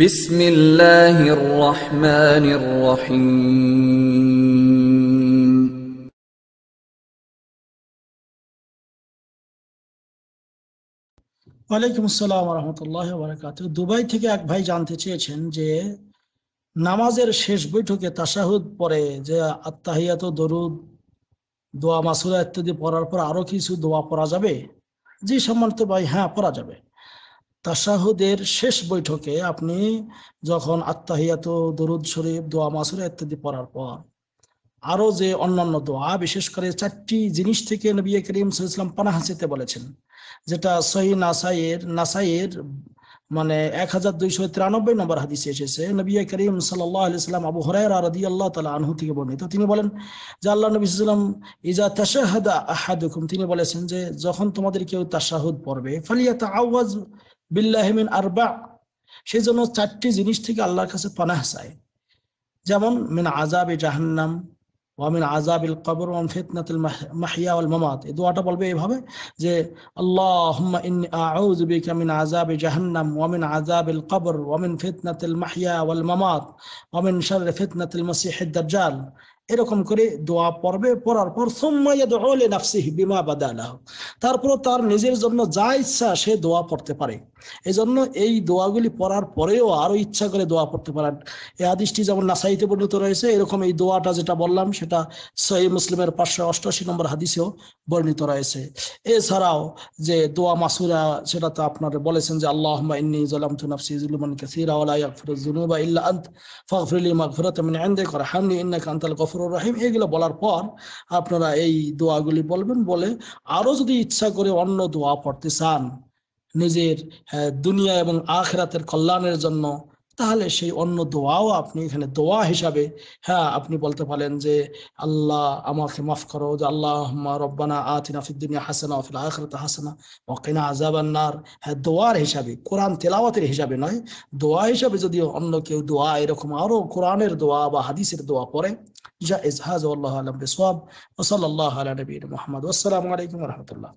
بسم الله الرحمن الرحيم ওয়ালাইকুম আসসালাম রহমতুল্লাহ বারাকাত। দুবাই থেকে এক ভাই জানতে চেয়েছেন যে নামাজের শেষ বৈঠকে তাশাহুদ পরে যে আত্তাহিয়াত, দরুদ, দোয়া মাসুরা ইত্যাদি পড়ার পর আরো কিছু দোয়া পড়া যাবে? জি সম্মানিত ভাই, হ্যাঁ পড়া যাবে। তাশাহুদের শেষ বৈঠকে আপনি যখন আত্তাহিয়াত, দরুদ শরীফ, দোয়া মাসুরা ইত্যাদি পড়ার পর আরো যে অন্যান্য দোয়া, বিশেষ করে 4টি জিনিস থেকে নবী করিম সাল্লাল্লাহু আলাইহি ওয়াসাল্লাম পানাহ চাইতে বলেছেন, যেটা সহিহ নাসাইয়ের মানে 1293 নম্বর হাদিসে এসেছে। নবী করিম সাল্লাল্লাহু আলাইহি ওয়াসাল্লাম আবু হুরায়রা রাদিয়াল্লাহু তাআলা আনহু থেকে বর্ণিত, তিনি বলেন যে আল্লাহ নবী সাল্লাল্লাহু আলাইহি ওয়াসাল্লাম ইজা তাশাহাদা আহাদুকুম, তিনি বলেছেন যে যখন তোমাদের কেউ তাশাহুদ পড়বে, ফালিয়াতাআওয়াজ বিল্লাহি মিন আরবা, সেই জন্য 4টি জিনিস থেকে আল্লাহর কাছে পানাহ চায়। যেমন মিন আযাবি জাহান্নাম ওয়া মিন আযাবিল কবর ওয়া মিন ফিতনাতিল মাহইয়া ওয়াল মামাত। এই দোয়াটা বলবে এইভাবে যে আল্লাহুম্মা ইন্নী আউযু বিকা মিন আযাবি জাহান্নাম ওয়া মিন আযাবিল কবর ওয়া মিন ফিতনাতিল মাহইয়া ওয়াল মামাত ওয়া মিন শাররি ফিতনাতিল মাসিহিদ দাজ্জাল। এরকম করে দোয়া পড়বে, পড়ার পর সুম্মা ইয়াদউ লিনাফসিহি বিমা বাদালাহু, তারপর তার নিজের জন্য যা ইচ্ছা সে দোয়া পড়তে পারে। এজন্য এই দোয়াগুলি পড়ার পরেও আরো ইচ্ছা করে দোয়া পড়তে পারেন। এই হাদিসটি যেমন নাসাইতে বর্ণিত রয়েছে, এরকম এই দোয়াটা যেটা বললাম সেটা সহিহ মুসলিমের 588 নম্বর হাদিসেও বর্ণিত রয়েছে। এছাড়াও যে দোয়া মাসুরা, সেটা তো আপনারা বলেছেন যে আল্লাহুম্মা ইন্নী যালামতু নাফসি যুলমান কাসীরা ওয়া লা ইয়াগফিরুয যুনুবা ইল্লা আনত ফাগফিরলি মাগফিরাতাম মিন ইনদিক ওয়ারহামনি ইন্নাকা আনতাল গফুরুর রহিম। এগুলো বলার পর আপনারা এই দোয়াগুলি বলবেন। বলে আরো যদি ইচ্ছা করে অন্য দোয়া পড়তে চান নিজের দুনিয়া এবং আখিরাতের কল্যাণের জন্য, তাহলে সেই অন্য দোয়াও আপনি এখানে দোয়া হিসাবে আপনি বলতে পারেন যে আল্লাহ আমাকে মাফ করো, যে আল্লাহুম্মা রব্বানা আতিনা ফিদ দুনিয়া হাসানা ওয়া ফিল আখিরাতি হাসানা ওয়া কিনা আযাবান নার। দোয়ার হিসাবে, কোরআন তেলাওয়াতের হিসাবে নয়, দোয়া হিসাবে যদি অন্য কেউ দোয়া এরকম আরো কোরআনের দোয়া বা হাদিসের দোয়া পড়ে, জায়েজ। হাযা ওয়াল্লাহু আ'লাম বিসওয়াব ওয়া সাল্লাল্লাহু আলা নবিয়িনা মুহাম্মদ। আসসালামু আলাইকুম ওয়া রাহমাতুল্লাহ।